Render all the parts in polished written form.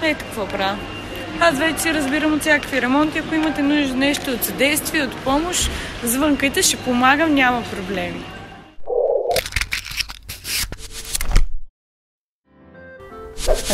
Ето какво правя. Аз вече си разбирам от всякакви ремонти. Ако имате нужда нещо от съдействие, от помощ, звънкайте, ще помагам, няма проблеми.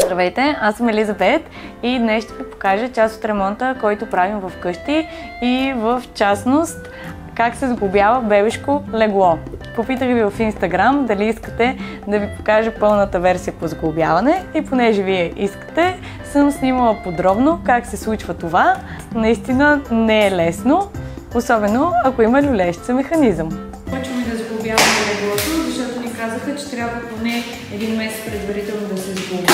Здравейте, аз съм Елизабет и днес ще ви покажа част от ремонта, който правим вкъщи и в частност как се сглобява бебешко легло. Попитах ви в Instagram дали искате да ви покажа пълната версия по сглобяване и понеже вие искате, съм снимала подробно как се случва това. Наистина не е лесно, особено ако има люлеща механизъм. Почваме да сглобяваме леглото, защото ни казаха, че трябва поне един месец предварително да се сглоби,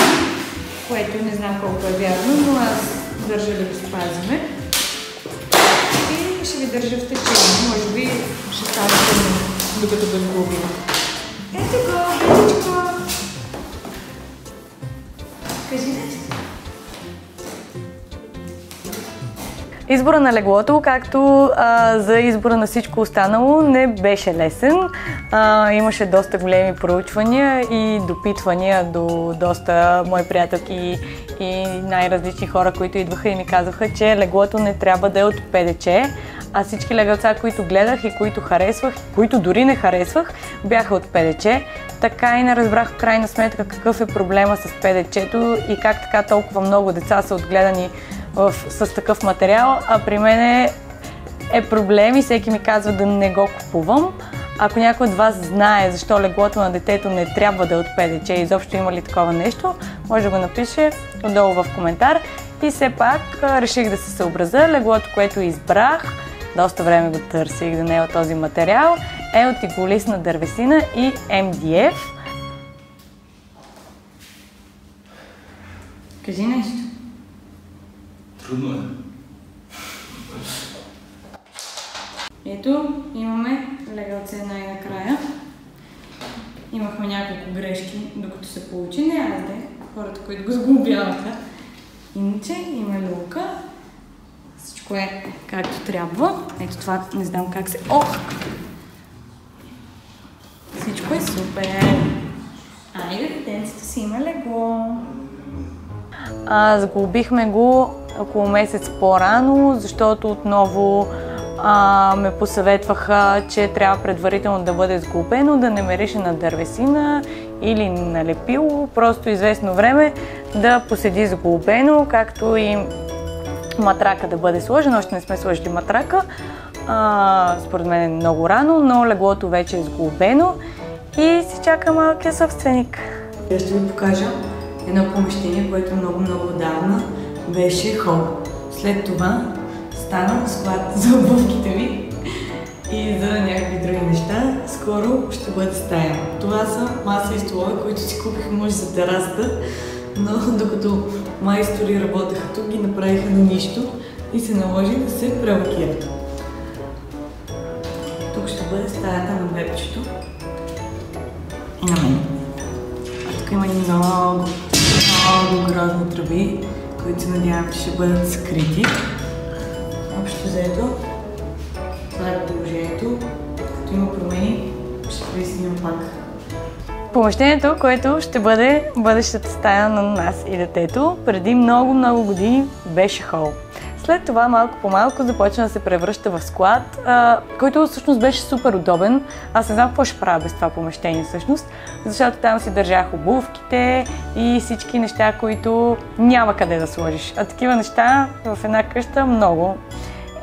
което не знам колко е вярно, но аз държа да го спазиме. И ще ви държа в течение. Може би ще стане тъмно, докато го сглобим. Ето го, бебичко! Кажи нещо. Избора на леглото, както за избора на всичко останало, не беше лесен. Имаше доста големи проучвания и допитвания до доста мои приятелки и най-различни хора, които идваха и ми казваха, че леглото не трябва да е от ПДЧ, а всички легалца, които гледах и които харесвах, които дори не харесвах, бяха от ПДЧ. Така и не разбрах в крайна сметка какъв е проблема с ПДЧ-то и как така толкова много деца са отгледани с такъв материал, а при мен е проблем и всеки ми казва да не го купувам. Ако някой от вас знае защо леглото на детето не трябва да е от ПДЧ и изобщо има ли такова нещо, може да го напише отдолу в коментар. И все пак реших да се съобразя. Леглото, което избрах, доста време го търсих да не е от този материал, е от иглолистна дървесина и MDF. Кажи нещо. Трудно е. Ето, имаме легалце най-накрая. Имахме няколко грешки, докато се получи. Не аз де, хората, които го сглобяваха. Иначе има люлка. Всичко е както трябва. Ето това, не знам как се... Ох! Всичко е супер! Айде, детенцето си има легло. Сглобихме го около месец по-рано, защото отново ме посъветваха, че трябва предварително да бъде сглобено, да не мирише на дървесина или на лепило, просто известно време да поседи сглобено, както и матрака да бъде сложен. Още не сме сложили матрака, според мен е много рано, но леглото вече е сглобено и си чака малкия собственик. Ще ви покажа едно помещение, което много отдавна беше хол. След това стана склад за обувките ми и за някакви други неща. Скоро ще бъде стая. Това са маса и столове, които си купих може за терасата, но докато майстори работеха тук, ги направиха на нищо и се наложи да се прелакират. Тук ще бъде стаята на бебчето и на мен. А тук има много грозни тръби, които се надявам, че ще бъдат скрити. Общо взето, това е положението. Като има промени, ще приснимам пак. Помещението, което ще бъде бъдещата стая на нас и детето, преди много години беше хол. След това малко по малко започна да се превръща в склад, който всъщност беше супер удобен. Аз не знам какво ще правя без това помещение всъщност, защото там си държах обувките и всички неща, които няма къде да сложиш. А такива неща в една къща много.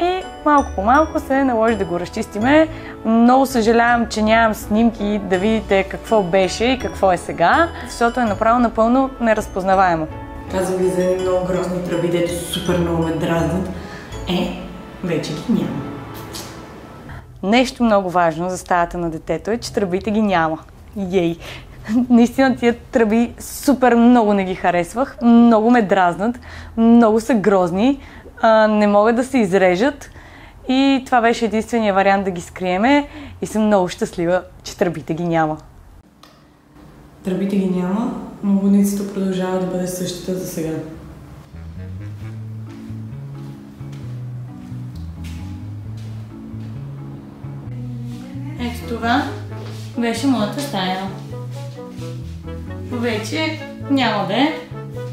И малко по малко се наложи да го разчистиме. Много съжалявам, че нямам снимки да видите какво беше и какво е сега, защото е направо напълно неразпознаваемо. Казах ви за много грозни тръби, дето супер много ме дразнат. Вече ги няма. Нещо много важно за стаята на детето е, че тръбите ги няма. Ей! Наистина тия тръби супер много не ги харесвах, много ме дразнат, много са грозни, не могат да се изрежат и това беше единствения вариант да ги скриеме и съм много щастлива, че тръбите ги няма. Тръбите ги няма, но водницата продължава да бъде същата за сега. Ето това беше моята стая. Вече няма да е.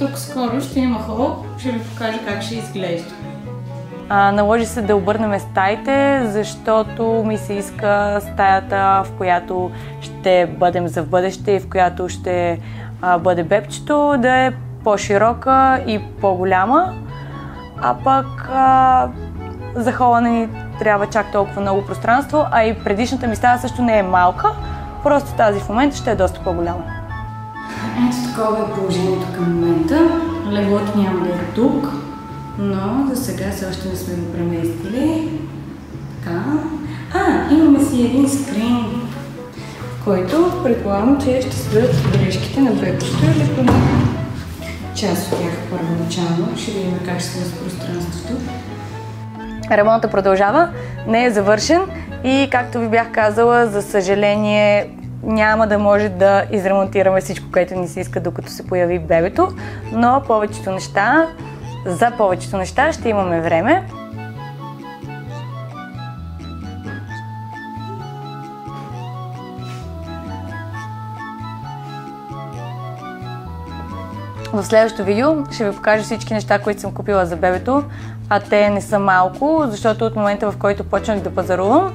тук скоро ще има хол, ще ви покажа как ще изглежда. Наложи се да обърнем стаите, защото ми се иска стаята, в която ще бъдем за в бъдеще и в която ще бъде бебчето, да е по-широка и по-голяма. А пък за хола не ни трябва чак толкова много пространство, а и предишната ми стая също не е малка, просто тази в момента ще е доста по-голяма. Ето такова е положението към момента. Леглото няма да е тук, но за сега все още не сме го преместили. Така. Имаме си един скрин, в който предполагам, че ще стоят бележките на бебчето или поне част от тях първоначално. Ще видим как ще се с пространството. Ремонтът продължава, не е завършен и, както ви бях казала, за съжаление няма да може да изремонтираме всичко, което ни се иска, докато се появи бебето, но за повечето неща ще имаме време. В следващото видео ще ви покажа всички неща, които съм купила за бебето, а те не са малко, защото от момента, в който почнах да пазарувам,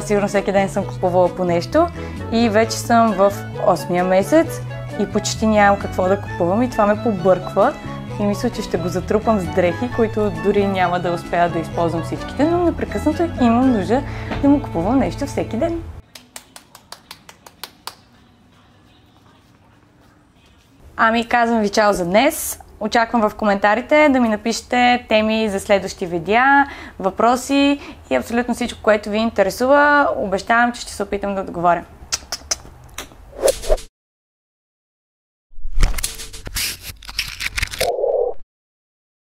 сигурно всеки ден съм купувала по нещо и вече съм в 8-я месец и почти нямам какво да купувам и това ме побърква и мисля, че ще го затрупам с дрехи, които дори няма да успея да използвам всичките, но непрекъснато имам нужда да му купувам нещо всеки ден. Казвам ви чао за днес. Очаквам в коментарите да ми напишете теми за следващи видеа, въпроси и абсолютно всичко, което ви интересува. Обещавам, че ще се опитам да отговоря.